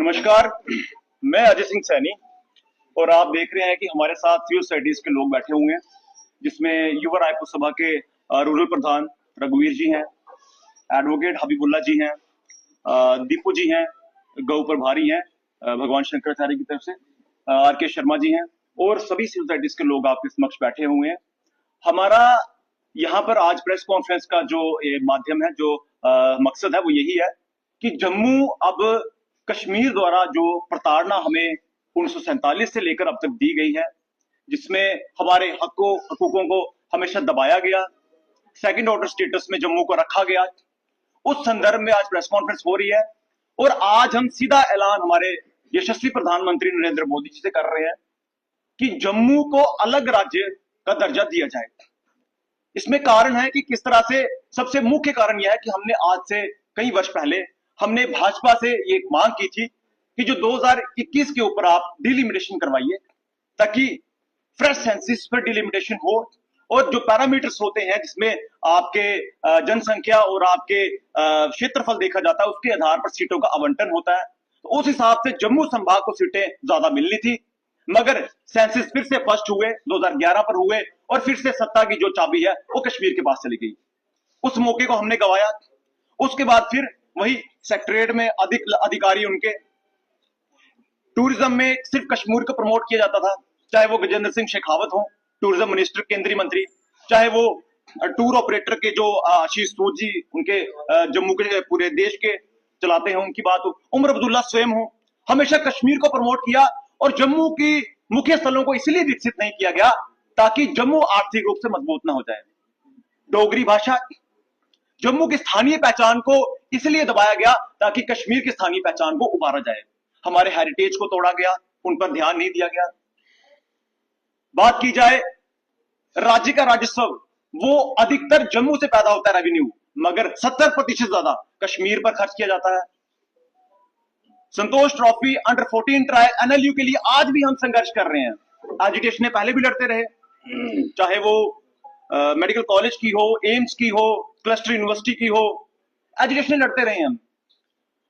नमस्कार। मैं अजय सिंह सैनी और आप देख रहे हैं कि हमारे साथ सिविल सोसाइटीज के लोग बैठे हुए हैं, जिसमें युवा रायपुर सभा के रूरल प्रधान रघुवीर जी हैं, एडवोकेट हबीबुल्ला जी हैं, दीपू जी हैं, गौ प्रभारी हैं, भगवान शंकराचार्य की तरफ से आर के शर्मा जी हैं और सभी सिविल सोसाइटीज के लोग आपके समक्ष बैठे हुए हैं। हमारा यहाँ पर आज प्रेस कॉन्फ्रेंस का जो माध्यम है, जो मकसद है, वो यही है कि जम्मू अब कश्मीर द्वारा जो प्रताड़ना हमें 1947 से लेकर अब तक दी गई है, जिसमें हमारे हकूकों को हमेशा दबाया गया, सेकंड ऑर्डर स्टेटस में जम्मू को रखा गया, उस संदर्भ में आज प्रेस कॉन्फ्रेंस हो रही है। और आज हम सीधा ऐलान हमारे यशस्वी प्रधानमंत्री नरेंद्र मोदी जी से कर रहे हैं कि जम्मू को अलग राज्य का दर्जा दिया जाए। इसमें कारण है कि किस तरह से, सबसे मुख्य कारण यह है कि हमने आज से कई वर्ष पहले हमने भाजपा से ये मांग की थी कि जो 2021 के ऊपर आप डिलिमिटेशन करवाइए, ताकि फ्रेश सेंसिस पर डिलिमिटेशन हो और जो पैरामीटर्स होते हैं जिसमें आपके जनसंख्या और आपके क्षेत्रफल देखा जाता है, उसके आधार पर सीटों का आवंटन होता है। तो उस हिसाब से जम्मू संभाग को सीटें ज्यादा मिलनी थी, मगर सेंसिस फिर से फर्स्ट हुए, 2011 पर हुए और फिर से सत्ता की जो चाबी है वो कश्मीर के पास चली गई। उस मौके को हमने गवाया। उसके बाद फिर वही सेक्रेटरीट में अधिकारी उनके टूरिज्म में सिर्फ कश्मीर को प्रमोट किया जाता था, चाहे वो गजेंद्र सिंह शेखावत हो, टूरिज्म मिनिस्टर, केंद्रीय मंत्री, चाहे वो टूर ऑपरेटर के जो आशीष सूद जी, उनके जम्मू के पूरे देश के चलाते हैं, उनकी बात हो, उमर अब्दुल्ला स्वयं हो, हमेशा कश्मीर को प्रमोट किया। और जम्मू की मुख्य स्थलों को इसलिए विकसित नहीं किया गया ताकि जम्मू आर्थिक रूप से मजबूत ना हो जाए। डोगरी भाषा, जम्मू की स्थानीय पहचान को इसलिए दबाया गया ताकि कश्मीर की स्थानीय पहचान को उभारा जाए। हमारे हेरिटेज को तोड़ा गया, उन पर ध्यान नहीं दिया गया। बात की जाए राज्य का राजस्व, वो अधिकतर जम्मू से पैदा होता है रेवेन्यू, मगर 70% ज्यादा कश्मीर पर खर्च किया जाता है। संतोष ट्रॉफी अंडर 14 ट्रायल एनएलयू के लिए आज भी हम संघर्ष कर रहे हैं। एजुटेशन पहले भी लड़ते रहे, चाहे वो मेडिकल कॉलेज की हो, एम्स की हो, क्लस्टर यूनिवर्सिटी की हो, एजुकेशन लड़ते रहे हम।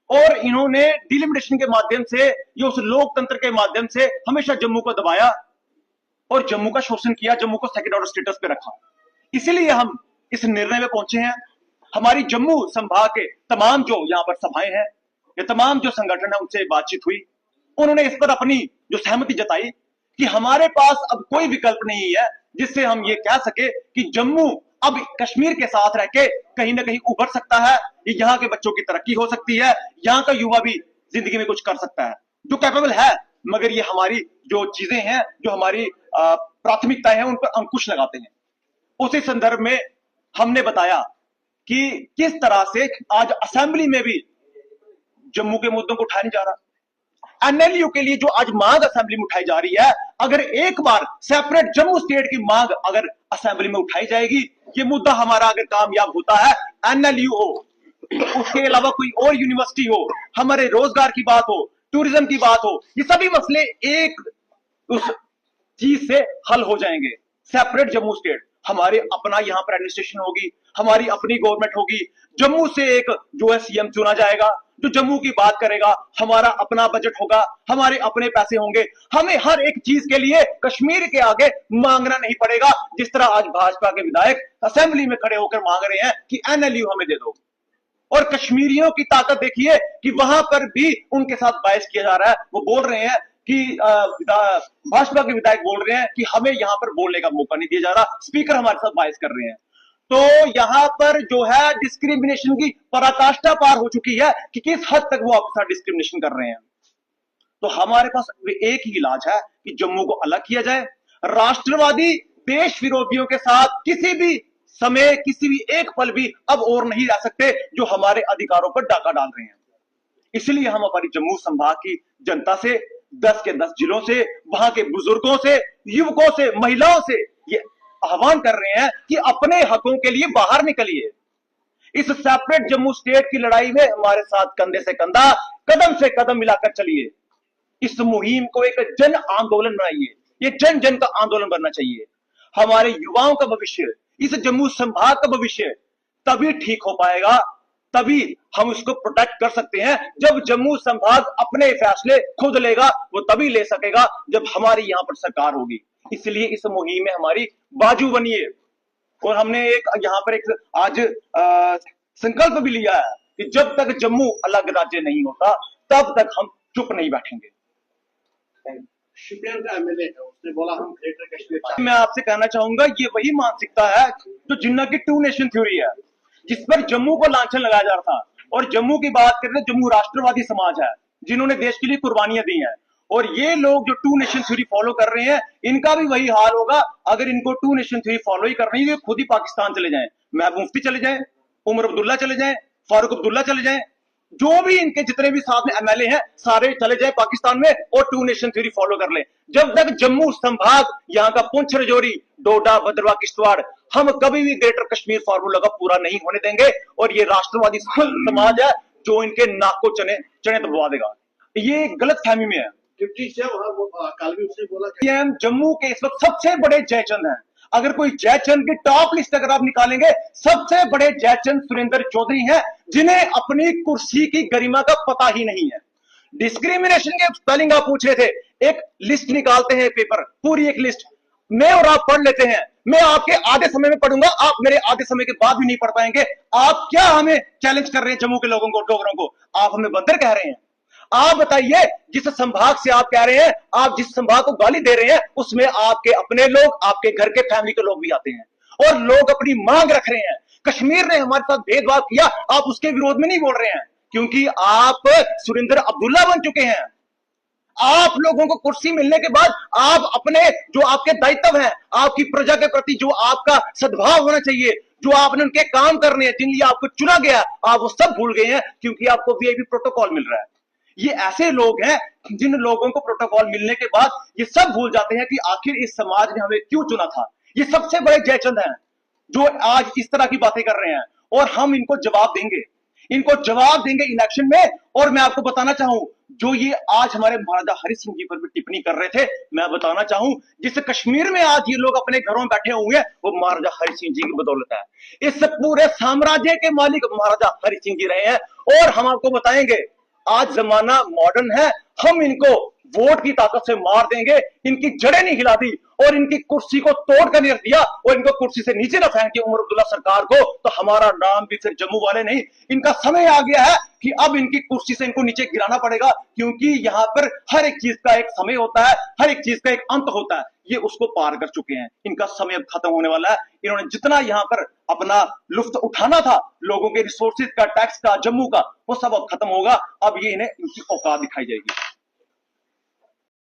और इन्होंने डिलिमिटेशन के माध्यम से, ये उस लोकतंत्र के माध्यम से हमेशा जम्मू को दबाया और जम्मू का शोषण किया, जम्मू को सेकंड ऑर्डर स्टेटस पे रखा। इसीलिए हम इस निर्णय में पहुंचे हैं। हमारी जम्मू संभाग के तमाम जो यहाँ पर सभाएं हैं, ये तमाम जो संगठन है, उनसे बातचीत हुई। उन्होंने इस पर अपनी जो सहमति जताई कि हमारे पास अब कोई विकल्प नहीं है जिससे हम ये कह सके कि जम्मू अब कश्मीर के साथ रह के कहीं ना कहीं उभर सकता है, यहाँ के बच्चों की तरक्की हो सकती है, यहाँ का युवा भी जिंदगी में कुछ कर सकता है, जो कैपेबल है। मगर ये हमारी जो चीजें हैं, जो हमारी प्राथमिकताएं हैं, उन पर अंकुश लगाते हैं। उसी संदर्भ में हमने बताया कि किस तरह से आज असेंबली में भी जम्मू के मुद्दों को उठाया नहीं जा रहा। एनएलयू के लिए जो आज मांग असेंबली में उठाई जा रही है, अगर एक बार सेपरेट जम्मू स्टेट की मांग अगर असेंबली में उठाई जाएगी, ये मुद्दा हमारा अगर कामयाब होता है, एनएलयू हो, उसके अलावा कोई और यूनिवर्सिटी हो, हमारे रोजगार की बात हो, टूरिज्म की बात हो, ये सभी मसले एक उस चीज से हल हो जाएंगे। सेपरेट जम्मू स्टेट, हमारे अपना यहाँ पर एडमिनिस्ट्रेशन होगी, हमारी अपनी गवर्नमेंट होगी, जम्मू से एक जो है सीएम चुना जाएगा जो जम्मू की बात करेगा, हमारा अपना बजट होगा, हमारे अपने पैसे होंगे, हमें हर एक चीज के लिए कश्मीर के आगे मांगना नहीं पड़ेगा, जिस तरह आज भाजपा के विधायक असेंबली में खड़े होकर मांग रहे हैं कि एनएलयू हमें दे दो। और कश्मीरियों की ताकत देखिए कि वहां पर भी उनके साथ बहस किया जा रहा है। वो बोल रहे हैं कि भाजपा के विधायक बोल रहे हैं कि हमें यहां पर बोलने का मौका नहीं दिया जा रहा, स्पीकर हमारे साथ बहस कर रहे हैं। तो यहां पर जो है डिस्क्रिमिनेशन की पराकाष्ठा पार हो चुकी है कि किस हद तक वो आपके साथ डिस्क्रिमिनेशन कर रहे हैं। तो हमारे पास एक ही इलाज है कि जम्मू को अलग किया जाए। राष्ट्रवादी देश विरोधियों के साथ किसी भी समय, किसी भी एक पल भी अब और नहीं रह सकते जो हमारे अधिकारों पर डाका डाल रहे हैं। इसलिए हम हमारी जम्मू संभाग की जनता से, 10 के 10 जिलों से, वहां के बुजुर्गों से, युवकों से, महिलाओं से ये आह्वान कर रहे हैं कि अपने हकों के लिए बाहर निकलिए। इस सेपरेट जम्मू स्टेट की लड़ाई में हमारे साथ कंधे से कंधा, कदम से कदम मिलाकर चलिए। इस मुहिम को एक जन आंदोलन बनाइए, ये जन जन का आंदोलन बनना चाहिए। हमारे युवाओं का भविष्य, इस जम्मू संभाग का भविष्य तभी ठीक हो पाएगा तभी हम उसको प्रोटेक्ट कर सकते हैं। जब जम्मू संभाग अपने फैसले खुद लेगा, वो तभी ले सकेगा जब हमारी यहां पर सरकार होगी। इसलिए इस मुहिम में हमारी बाजू बनिए। और हमने एक यहां पर एक आज संकल्प भी लिया है कि जब तक जम्मू अलग राज्य नहीं होता तब तक हम चुप नहीं बैठेंगे। शिपियन का एमएलए है, उसने बोला हम ग्रेटर कश्मीर। मैं आपसे कहना चाहूंगा ये वही मानसिकता है जो जिन्ना की टू नेशन थ्योरी है, जिस पर जम्मू को लांछन लगाया जा रहा था। और जम्मू की बात करें तो जम्मू राष्ट्रवादी समाज है जिन्होंने देश के लिए कुर्बानियां दी हैं। और ये लोग जो टू नेशन थ्योरी फॉलो कर रहे हैं, इनका भी वही हाल होगा। अगर इनको टू नेशन थ्योरी फॉलो ही कर रही है, खुद ही पाकिस्तान चले जाएं, महबूब मुफ्ती चले जाएं, उमर अब्दुल्ला चले जाएं, फारूक अब्दुल्ला चले जाएं, जो भी इनके जितने भी साथ में एमएलए हैं सारे चले जाए पाकिस्तान में और टू नेशन थ्योरी फॉलो कर ले। जब तक जम्मू संभाग, यहाँ का पुंछ, राजौरी, डोडा, भद्रवाह, किश्तवाड़, हम कभी भी ग्रेटर कश्मीर फार्मूला का पूरा नहीं होने देंगे। और ये राष्ट्रवादी समाज है जो इनके नाक को चने दबवा देगा। ये गलत फहमी में है। डिप्टी से कल भी उसने बोला कि जम्मू के इस वक्त सबसे बड़े जयचंद हैं। अगर कोई जयचंद की टॉप लिस्ट अगर आप निकालेंगे, सबसे बड़े जयचंद सुरेंद्र चौधरी हैं, जिन्हें अपनी कुर्सी की गरिमा का पता ही नहीं है। डिस्क्रिमिनेशन के स्पेलिंग आप पूछ रहे थे, एक लिस्ट निकालते हैं पेपर, पूरी एक लिस्ट मैं और आप पढ़ लेते हैं। मैं आपके आधे समय में पढ़ूंगा, आप मेरे आधे समय के बाद भी नहीं पढ़ पाएंगे। आप क्या हमें चैलेंज कर रहे हैं? जम्मू के लोगों को, डोगरों को आप हमें बंदर कह रहे हैं? आप बताइए, जिस संभाग से आप कह रहे हैं, आप जिस संभाग को गाली दे रहे हैं, उसमें आपके अपने लोग, आपके घर के फैमिली के लोग भी आते हैं और लोग अपनी मांग रख रहे हैं। कश्मीर ने हमारे साथ भेदभाव किया, आप उसके विरोध में नहीं बोल रहे हैं क्योंकि आप सुरेंद्र अब्दुल्ला बन चुके हैं। आप लोगों को कुर्सी मिलने के बाद आप अपने जो आपके दायित्व हैं, आपकी प्रजा के प्रति जो आपका सद्भाव होना चाहिए, जो आपने उनके काम करने हैं, जिन लिए आपको चुना गया, आप वो सब भूल गए हैं क्योंकि आपको वीआईपी प्रोटोकॉल मिल रहा है। ये ऐसे लोग हैं जिन लोगों को प्रोटोकॉल मिलने के बाद ये सब भूल जाते हैं कि आखिर इस समाज ने हमें क्यों चुना था। ये सबसे बड़े जयचंद हैं जो आज इस तरह की बातें कर रहे हैं और हम इनको जवाब देंगे, इनको जवाब देंगे इलेक्शन में। और मैं आपको बताना चाहूं, जो ये आज हमारे महाराजा हरि सिंह जी पर भी टिप्पणी कर रहे थे, मैं बताना चाहूं जिस कश्मीर में आज ये लोग अपने घरों में बैठे हुए हैं, वो महाराजा हरि सिंह जी की बदौलत है। इस पूरे साम्राज्य के मालिक महाराजा हरि सिंह जी रहे हैं। और हम आपको बताएंगे, आज जमाना मॉडर्न है, हम इनको वोट की ताकत से मार देंगे। इनकी जड़ें नहीं हिला दी और इनकी कुर्सी को तोड़ कर नहीं रख दिया और इनको कुर्सी से नीचे न फेंक दिया उमर अब्दुल्ला सरकार को, तो हमारा नाम भी फिर जम्मू वाले नहीं। इनका समय आ गया है कि अब इनकी कुर्सी से इनको नीचे गिराना पड़ेगा, क्योंकि यहां पर हर एक चीज का एक समय होता है, हर एक चीज का एक अंत होता है। ये उसको पार कर चुके हैं, इनका समय अब खत्म होने वाला है। इन्होंने जितना यहां पर अपना लुफ्त उठाना था लोगों के रिसोर्सेज का, टैक्स का, जम्मू का, वो सब अब खत्म होगा। अब ये इन्हें इनकी औकात दिखाई जाएगी।